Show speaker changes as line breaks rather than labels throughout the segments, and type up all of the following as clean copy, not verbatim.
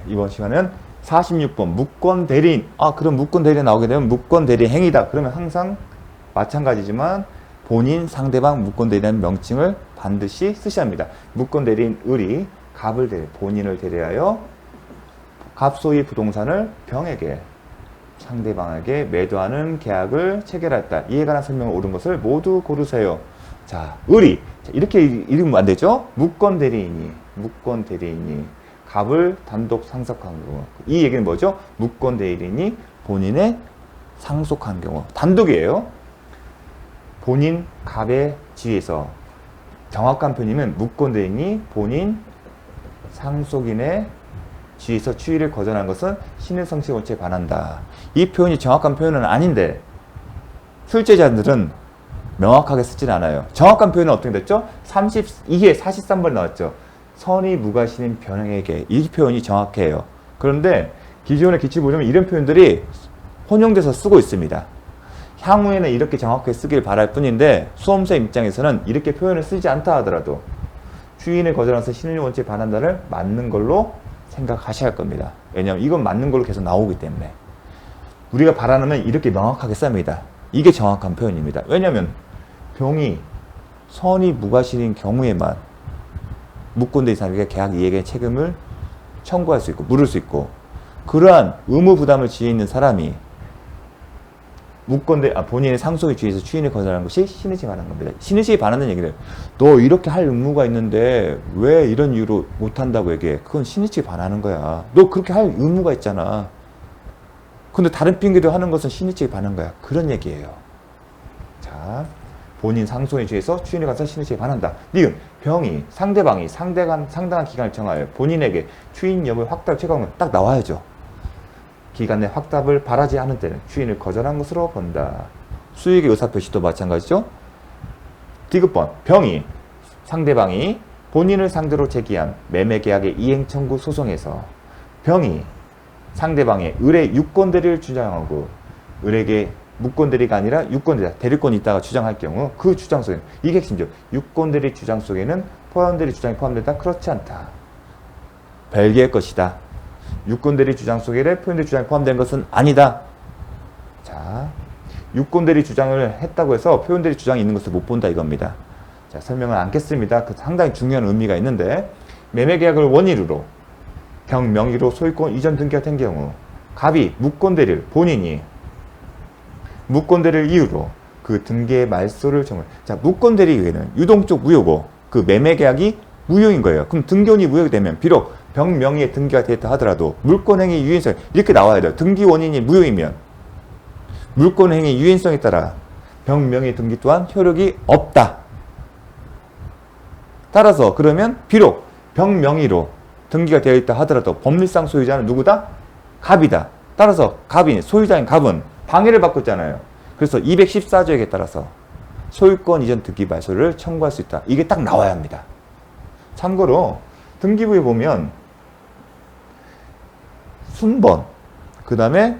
이번 시간은 46번 무권 대리인. 그럼 무권 대리인 나오게 되면 무권 대리 행위다. 그러면 항상 마찬가지지만 본인, 상대방, 무권 대리인 명칭을 반드시 쓰셔야 합니다. 무권 대리인 을이 갑을 본인을 대리하여 갑소의 부동산을 병에게, 상대방에게 매도하는 계약을 체결했다. 이에 관한 설명을 옳은 것을 모두 고르세요. 자, 을이 이렇게 읽으면 안 되죠? 무권 대리인이 갑을 단독 상속한 경우. 이 얘기는 뭐죠? 무권 대리인이 본인의 상속한 경우. 단독이에요. 본인 갑의 지위에서, 정확한 표현이면 무권 대리인이 본인 상속인의 지위에서 추위를 거절한 것은 신의 성취 원칙에 반한다. 이 표현이 정확한 표현은 아닌데 출제자들은 명확하게 쓰진 않아요. 정확한 표현은 어떻게 됐죠? 32회 43번 나왔죠. 선의 무과실인 변형에게. 이 표현이 정확해요. 그런데 기존의 기출보시면 이런 표현들이 혼용돼서 쓰고 있습니다. 향후에는 이렇게 정확하게 쓰길 바랄 뿐인데 수험생 입장에서는 이렇게 표현을 쓰지 않다 하더라도 추인을 거절해서 신의 원칙에 반한다를 맞는 걸로 생각하셔야 할 겁니다. 왜냐하면 이건 맞는 걸로 계속 나오기 때문에 우리가 바라면 이렇게 명확하게 씁니다. 이게 정확한 표현입니다. 왜냐하면 병이 선의 무과실인 경우에만 무권대리 사람에게 계약 이행의 책임을 청구할 수 있고 물을 수 있고, 그러한 의무 부담을 지에 있는 사람이 본인의 상속의 주의에서 추인을 거절하는 것이 신의식에 반하는 겁니다. 신의식에 반하는 얘기를, 너 이렇게 할 의무가 있는데 왜 이런 이유로 못한다고 얘기해? 그건 신의식에 반하는 거야. 너 그렇게 할 의무가 있잖아. 근데 다른 핑계도 하는 것은 신의식에 반한 거야. 그런 얘기예요. 자, 본인 상속의 주의에서 추인에 관해서 신의식에 반한다. 니은 병이 상대방이 상당한 기간을 정하여 본인에게 추인 여부의 확답을 체감하면 딱 나와야죠. 기간 내 확답을 바라지 않은 때는 추인을 거절한 것으로 본다. 수익의 의사표시도 마찬가지죠. 디귿번, 병이 상대방이 본인을 상대로 제기한 매매계약의 이행청구 소송에서 병이 상대방의 을의 유권대리를 주장하고 을에게 무권대리가 아니라 유권대리, 대리권이 있다가 주장할 경우 그 주장 속에는, 이게 핵심이죠. 유권대리 주장 속에는 포함대리 주장이 포함된다? 그렇지 않다. 별개의 것이다. 유권대리 주장 속에 포함대리 주장이 포함된 것은 아니다. 자, 유권대리 주장을 했다고 해서 표현대리 주장이 있는 것을 못 본다 이겁니다. 자, 설명을 않겠습니다. 그 상당히 중요한 의미가 있는데, 매매계약을 원인으로 병 명의로 소유권 이전 등기가 된 경우 갑이 무권대리를, 본인이 무권대리를 이유로 그 등기의 말소를 정을. 자, 무권대리 외에는 유동적 무효고 그 매매계약이 무효인 거예요. 그럼 등기원이 무효가 되면 비록 병 명의의 등기가 되었다 하더라도 물권행위 유인성 이렇게 나와야 돼요. 등기 원인이 무효이면 물권행위 유인성에 따라 병 명의 등기 또한 효력이 없다. 따라서 그러면 비록 병 명의로 등기가 되어 있다 하더라도 법률상 소유자는 누구다? 갑이다. 따라서 갑인, 소유자인 갑은 방해를 받고 있잖아요. 그래서 214조에 따라서 소유권 이전 등기 말소를 청구할 수 있다. 이게 딱 나와야 합니다. 참고로 등기부에 보면 순번, 그 다음에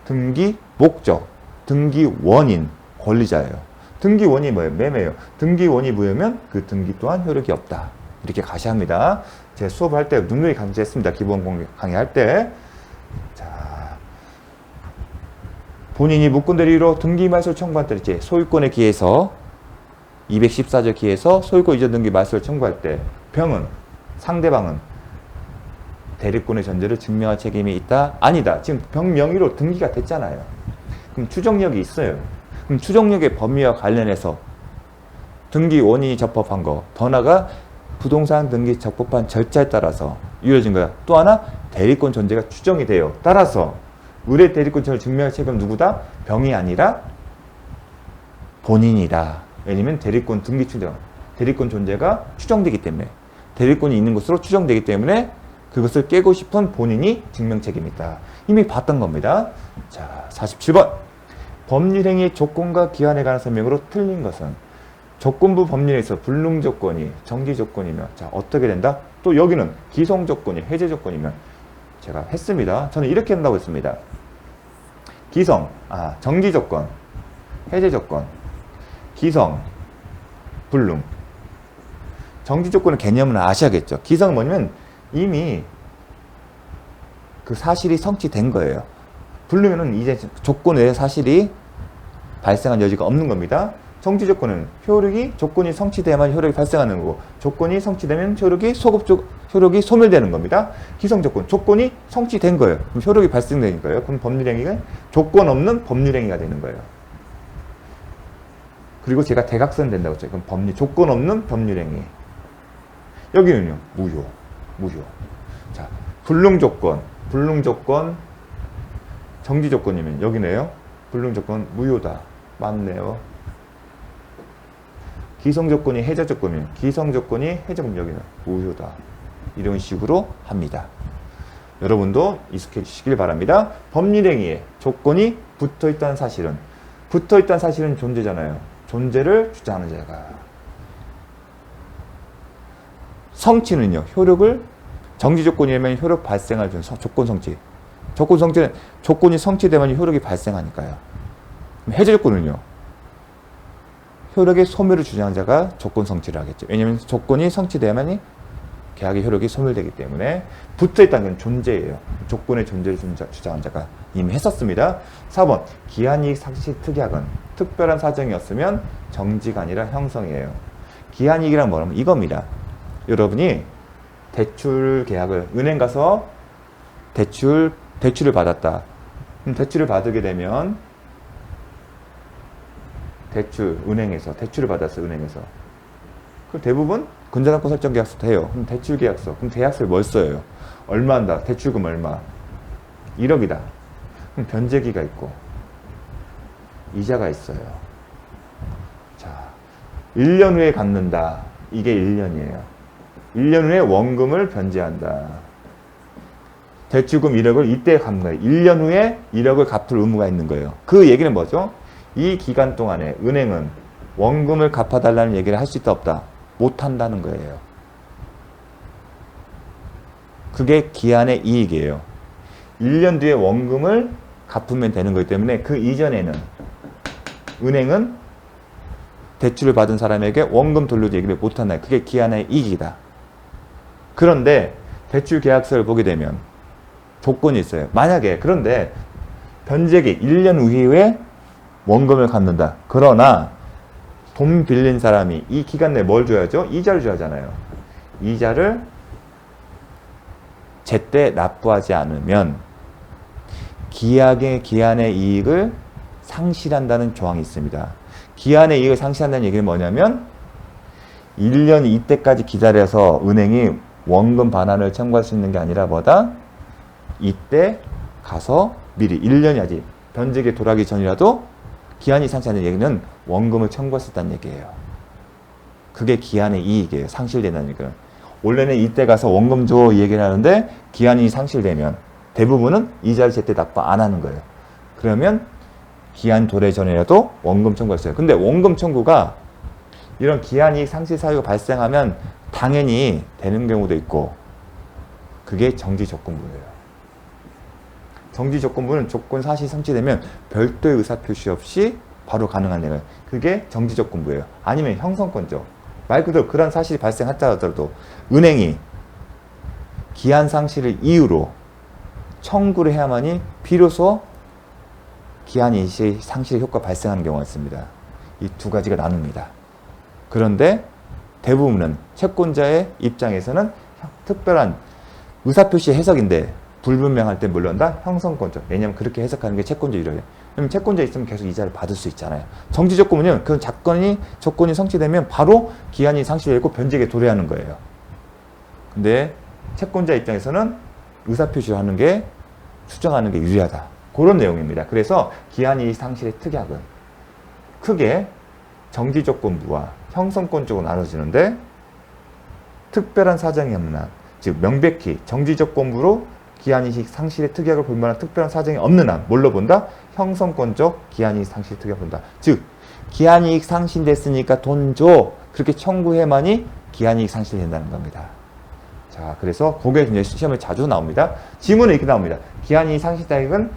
등기 목적, 등기 원인, 권리자예요. 등기 원인이 뭐예요? 매매예요. 등기 원인이 무효면 그 등기 또한 효력이 없다. 이렇게 가셔야 합니다. 제 수업할 때 눅눅이 강조했습니다. 기본 강의할 때. 자, 본인이 무권대리로 등기 말소를 청구할 때 이제 소유권에 기해서 214조 기해서 소유권 이전 등기 말소를 청구할 때 병은, 상대방은 대리권의 전제를 증명할 책임이 있다? 아니다. 지금 병 명의로 등기가 됐잖아요. 그럼 추정력이 있어요. 그럼 추정력의 범위와 관련해서 등기 원인이 적법한 거, 더 나아가 부동산 등기 적법한 절차에 따라서 이루어진 거야. 또 하나 대리권 존재가 추정이 돼요. 따라서 을의 대리권을 증명할 책임은 누구다? 병이 아니라 본인이다. 왜냐면 대리권 등기 추정, 대리권 존재가 추정되기 때문에, 대리권이 있는 것으로 추정되기 때문에 그것을 깨고 싶은 본인이 증명 책임이 있다. 이미 봤던 겁니다. 자, 47번. 법률행위의 조건과 기한에 관한 설명으로 틀린 것은 조건부 법률에서 불능 조건이 정지 조건이면, 자, 어떻게 된다? 또 여기는 기성 조건이 해제 조건이면, 제가 했습니다. 저는 이렇게 한다고 했습니다. 기성, 정지 조건, 해제 조건, 기성, 불능. 정지 조건의 개념은 아셔야겠죠. 기성은 뭐냐면 이미 그 사실이 성취된 거예요. 부르면은 이제 조건 외에 사실이 발생한 여지가 없는 겁니다. 정지 조건은 조건이 성취돼야만 효력이 발생하는 거고, 조건이 성취되면 효력이 소멸되는 겁니다. 기성 조건이 성취된 거예요. 그럼 효력이 발생되는 거예요. 그럼 법률행위가 조건 없는 법률행위가 되는 거예요. 그리고 제가 대각선 된다고 했죠. 그럼 조건 없는 법률행위. 여기는요, 무효. 자, 불능 조건, 정지 조건이면 여기네요. 불능 조건 무효다. 맞네요. 기성 조건이 해제 조건이면 기성 조건이 해제 조건 여기는 무효다. 이런 식으로 합니다. 여러분도 익숙해 주시길 바랍니다. 법률행위에 조건이 붙어있다는 사실은 존재잖아요. 존재를 주장하는 자가. 성취는요, 정지 조건이면 효력 발생할 조건 성취. 조건 성취는 조건이 성취되면 효력이 발생하니까요. 해제 조건은요, 효력의 소멸을 주장한 자가 조건 성취를 하겠죠. 왜냐하면 조건이 성취되야만이 계약의 효력이 소멸되기 때문에 붙어있다는 건 존재예요. 조건의 존재를 주장한 자가 이미 했었습니다. 4번 기한이익 상실 특약은 특별한 사정이 없으면 정지가 아니라 형성이에요. 기한이익이란 뭐냐면 이겁니다. 여러분이 대출 계약을 은행 가서 대출을 받았다. 대출을 받게 되면 은행에서 대출을 받았어요. 은행에서. 그럼 대부분 근저당권 설정 계약서도 해요. 그럼 대출 계약서. 그럼 계약서에 뭘 써요? 얼마 한다. 대출금 얼마. 1억이다. 그럼 변제기가 있고 이자가 있어요. 자, 1년 후에 갚는다. 이게 1년이에요. 1년 후에 원금을 변제한다. 대출금 1억을 이때 갚는 거예요. 1년 후에 1억을 갚을 의무가 있는 거예요. 그 얘기는 뭐죠? 이 기간 동안에 은행은 원금을 갚아달라는 얘기를 할 수 있다 없다? 못한다는 거예요. 그게 기한의 이익이에요. 1년 뒤에 원금을 갚으면 되는 거기 때문에 그 이전에는 은행은 대출을 받은 사람에게 원금 돌려줄 얘기를 못한다. 그게 기한의 이익이다. 그런데 대출 계약서를 보게 되면 조건이 있어요. 만약에 그런데 변제기 1년 이후에 원금을 갚는다. 그러나 돈 빌린 사람이 이 기간 내에 뭘 줘야죠? 이자를 줘야잖아요. 이자를 제때 납부하지 않으면 기한의 이익을 상실한다는 조항이 있습니다. 기한의 이익을 상실한다는 얘기는 뭐냐면 1년 이때까지 기다려서 은행이 원금 반환을 청구할 수 있는 게 아니라 뭐다? 이때 가서 미리 1년이 아직 변제기에 돌아가기 전이라도 기한이 상실하는 얘기는 원금을 청구할 수 있다는 얘기예요. 그게 기한의 이익이에요. 상실된다는 얘기는. 원래는 이때 가서 원금 줘 이 얘기를 하는데 기한이 상실되면 대부분은 이자를 제때 납부 안 하는 거예요. 그러면 기한 도래 전이라도 원금 청구할 수 있어요. 근데 원금 청구가 이런 기한이익 상실 사유가 발생하면 당연히 되는 경우도 있고 그게 정지 조건부예요. 정지 조건부는 조건 사실이 성취되면 별도의 의사표시 없이 바로 가능한 거예요. 그게 정지 조건부예요. 아니면 형성권죠. 말 그대로 그런 사실이 발생하더라도 은행이 기한 상실을 이유로 청구를 해야만이 비로소 기한 상실 효과가 발생하는 경우가 있습니다. 이 두 가지가 나눕니다. 그런데 대부분은 채권자의 입장에서는 특별한 의사표시 해석인데 불분명할 때 물론다 형성권죠. 왜냐하면 그렇게 해석하는 게 채권자 유리해요. 그럼 채권자 있으면 계속 이자를 받을 수 있잖아요. 정지 조건은요, 그 조건이 성취되면 바로 기한이 상실되고 변제기에 도래하는 거예요. 근데 채권자 입장에서는 의사표시를 하는 게 수정하는 게 유리하다. 그런 내용입니다. 그래서 기한이 상실의 특약은 크게 정지 조건부와 형성권 쪽으로 나눠지는데 특별한 사정이 없는 한, 즉 명백히 정지 조건부로 기한이익 상실의 특약을 볼 만한 특별한 사정이 없는 한 뭘로 본다? 형성권적 기한이익 상실 특약을 본다. 즉 기한이익 상실됐으니까 돈 줘. 그렇게 청구해만이 기한이익 상실된다는 겁니다. 자, 그래서 그게 이제 시험에 자주 나옵니다. 지문에 이렇게 나옵니다. 기한이익 상실 특약은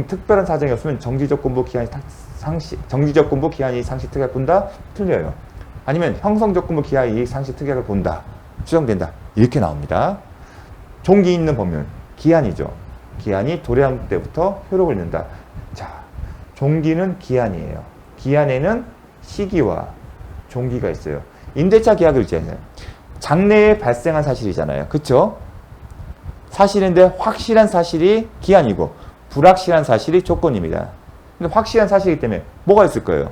특별한 사정이 없으면 정지조건부 기한이익 상실 특약을 본다? 틀려요. 아니면 형성조건부 기한이익 상실 특약을 본다. 추정된다. 이렇게 나옵니다. 종기 있는 법률 기한이죠. 기한이 도래한 때부터 효력을 잃는다. 자, 종기는 기한이에요. 기한에는 시기와 종기가 있어요. 임대차 계약을 있잖아요. 장래에 발생한 사실이잖아요. 그쵸? 사실인데 확실한 사실이 기한이고 불확실한 사실이 조건입니다. 근데 확실한 사실이기 때문에 뭐가 있을 거예요?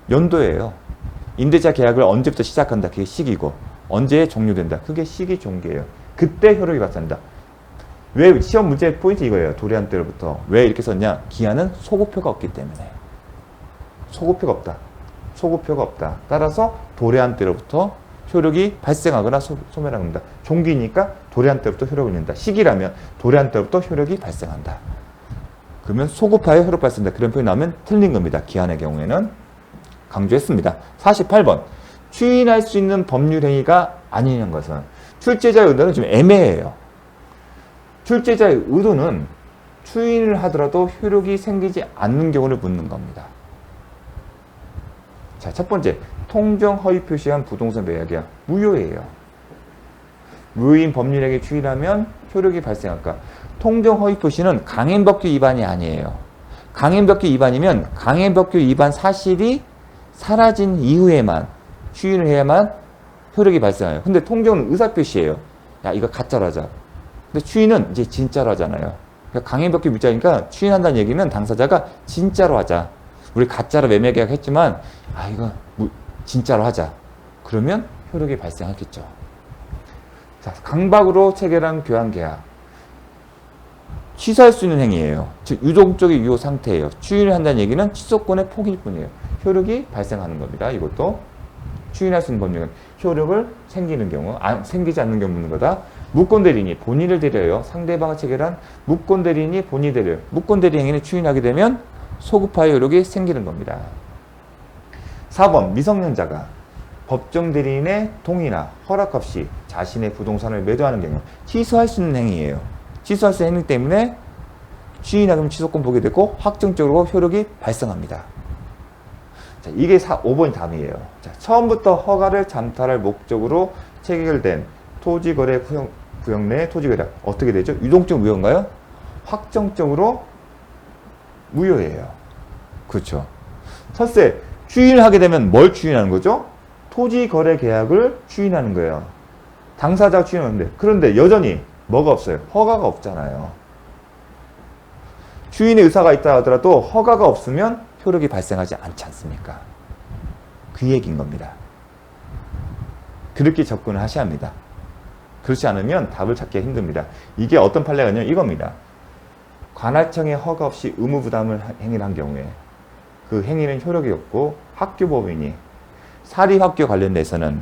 연도예요. 임대차 계약을 언제부터 시작한다. 그게 시기고 언제 종료된다. 그게 시기 종기예요. 그때 효력이 발생한다. 왜 시험 문제 포인트 이거예요. 도래한 때로부터. 왜 이렇게 썼냐? 기한은 소급표가 없기 때문에. 소급표가 없다. 소급표가 없다. 따라서 도래한 때로부터 효력이 발생하거나 소멸하는 겁니다. 종기니까 도래한 때부터 효력을 잃는다. 시기라면 도래한 때부터 효력이 발생한다. 그러면 소급하여 효력 발생한다. 그런 표현이 나오면 틀린 겁니다. 기한의 경우에는. 강조했습니다. 48번. 추인할 수 있는 법률 행위가 아니는 것은 출제자의 의도는 좀 애매해요. 출제자의 의도는 추인을 하더라도 효력이 생기지 않는 경우를 묻는 겁니다. 자, 첫 번째. 통정 허위 표시한 부동산 매각이야. 무효예요. 무효인 법률에게 추인하면 효력이 발생할까? 통정 허위 표시는 강행법규 위반이 아니에요. 강행법규 위반이면 강행법규 위반 사실이 사라진 이후에만 추인을 해야만 효력이 발생해요. 근데 통정은 의사표시예요. 야, 이거 가짜로 하자. 근데 추인은 이제 진짜로 하잖아요. 그러니까 강행법규 무자니까 추인한다는 얘기는 당사자가 진짜로 하자. 우리 가짜로 매매 계약했지만 이거 진짜로 하자. 그러면 효력이 발생하겠죠. 자, 강박으로 체결한 교환 계약. 취소할 수 있는 행위예요. 즉 유동적인 유효 상태예요. 추인을 한다는 얘기는 취소권의 포기일 뿐이에요. 효력이 발생하는 겁니다. 이것도 추인할 수 있는 법률은 효력을 생기는 경우, 생기지 않는 경우 묻는 거다. 무권대리인이 본인을 대리하여 상대방을 체결한 무권대리인이 본인이 대리해요. 무권대리 행위를 추인하게 되면 소급하여 효력이 생기는 겁니다. 4번 미성년자가 법정 대리인의 동의나 허락 없이 자신의 부동산을 매도하는 경우 취소할 수 있는 행위예요. 취소할 수 있는 행위 때문에 추인하면 취소권 보게 되고 확정적으로 효력이 발생합니다. 자, 이게 5번이 답이에요. 자, 처음부터 허가를 잠탈할 목적으로 체결된 토지거래 구역 내 토지거래 어떻게 되죠? 유동적 무효인가요? 확정적으로 무효예요. 그렇죠. 첫째, 추인을 하게 되면 뭘 추인하는 거죠? 토지거래 계약을 추인하는 거예요. 당사자가 추인하는데 그런데 여전히 뭐가 없어요? 허가가 없잖아요. 추인의 의사가 있다 하더라도 허가가 없으면 효력이 발생하지 않지 않습니까? 그 얘기인 겁니다. 그렇게 접근을 하셔야 합니다. 그렇지 않으면 답을 찾기가 힘듭니다. 이게 어떤 판례가 있냐면 이겁니다. 관할청의 허가 없이 의무부담을 행위를 한 경우에 그 행위는 효력이 없고 학교법인이 사립학교 관련돼서는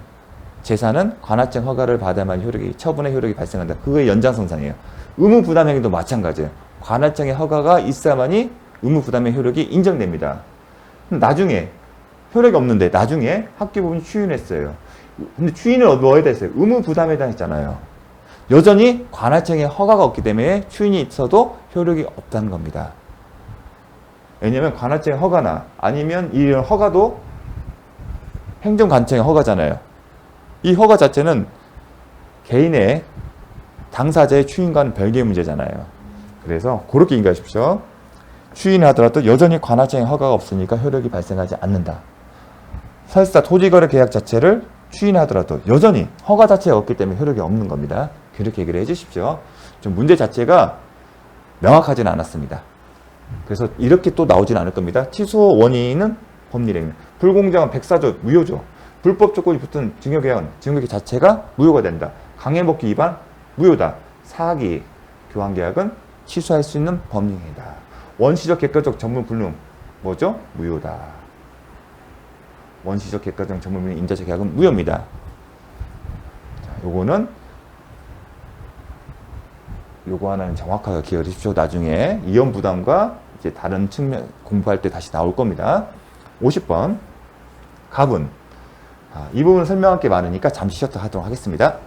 재산은 관할청 허가를 받아야만 처분의 효력이 발생한다. 그거의 연장선상이에요. 의무부담 행위도 마찬가지예요. 관할청의 허가가 있어야만이 의무부담의 효력이 인정됩니다. 나중에 효력이 없는데 나중에 학교법인이 추인했어요. 근데 추인을 뭐에다 했어요? 의무부담에다 했잖아요. 여전히 관할청의 허가가 없기 때문에 추인이 있어도 효력이 없다는 겁니다. 왜냐하면 관할청의 허가나 아니면 이런 허가도 행정관청의 허가잖아요. 이 허가 자체는 개인의 당사자의 추인과는 별개의 문제잖아요. 그래서 그렇게 인가하십시오. 추인하더라도 여전히 관할청의 허가가 없으니까 효력이 발생하지 않는다. 설사 토지거래 계약 자체를 추인하더라도 여전히 허가 자체가 없기 때문에 효력이 없는 겁니다. 그렇게 얘기를 해주십시오. 좀 문제 자체가 명확하지는 않았습니다. 그래서 이렇게 또 나오진 않을 겁니다. 취소 원인은 법률행위. 불공정한 백사조 무효죠. 불법 조건이 붙은 증여계약은 증여계약 자체가 무효가 된다. 강행법규 위반 무효다. 사기 교환계약은 취소할 수 있는 법률행위다. 원시적 객관적 전문 불능 뭐죠? 무효다. 원시적 객관적 전문 불능 임대차 계약은 무효입니다. 자, 요거 하나는 정확하게 기억해 주십시오. 나중에 이혼 부담과 이제 다른 측면 공부할 때 다시 나올 겁니다. 50번 가분. 이 부분 설명할 게 많으니까 잠시 쉬었다 하도록 하겠습니다.